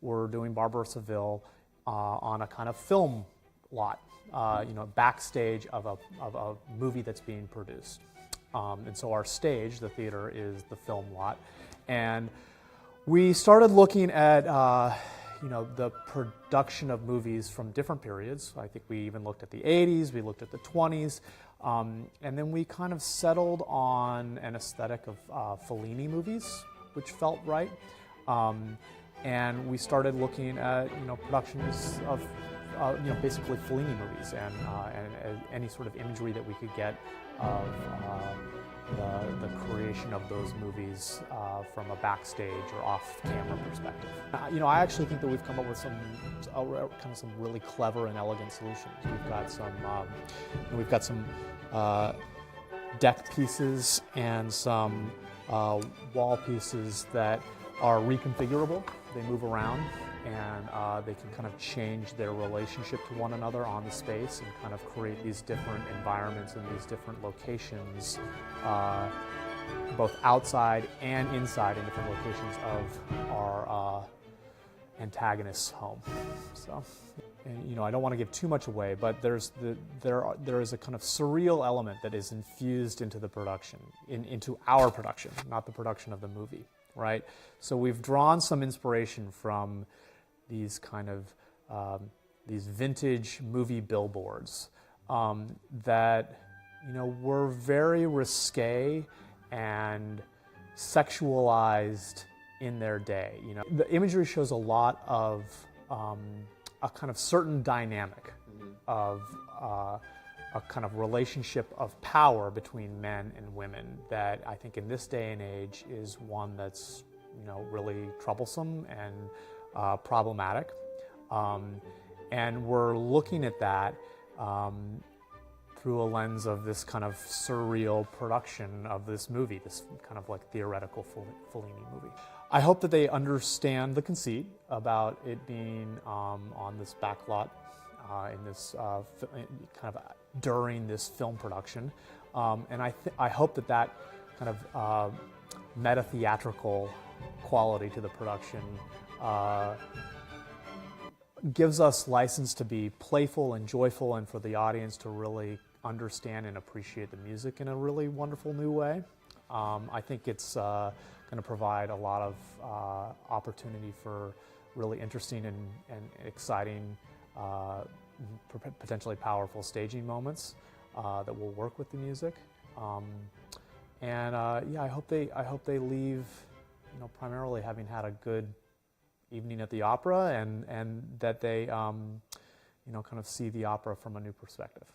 we're doing Barber of Seville on a kind of film lot, backstage of a movie that's being produced. And so our stage, the theater, is the film lot. And we started looking at the production of movies from different periods. I think we even looked at the 80s, we looked at the 20s, and then we kind of settled on an aesthetic of Fellini movies, which felt right. And we started looking at productions of basically Fellini movies and any sort of imagery that we could get of the creation of those movies from a backstage or off-camera perspective. I actually think that we've come up with some really clever and elegant solutions. We've got some deck pieces and some wall pieces that are reconfigurable. They move around, and they can kind of change their relationship to one another on the space and kind of create these different environments and these different locations, both outside and inside in different locations of our antagonist's home. So, and, I don't want to give too much away, but there is a kind of surreal element that is infused into the production, into our production, not the production of the movie, right? So we've drawn some inspiration from these kind of these vintage movie billboards that were very risque and sexualized in their day. The imagery shows a lot of a kind of certain dynamic of a kind of relationship of power between men and women that I think in this day and age is one that's really troublesome and problematic. And we're looking at that through a lens of this kind of surreal production of this movie, this kind of like theoretical Fellini movie. I hope that they understand the conceit about it being on this back lot in this kind of during this film production. And I hope that kind of meta-theatrical quality to the production gives us license to be playful and joyful and for the audience to really understand and appreciate the music in a really wonderful new way. I think it's going to provide a lot of opportunity for really interesting and exciting, potentially powerful staging moments that will work with the music. I hope they leave, primarily having had a good evening at the opera, and that they, kind of see the opera from a new perspective.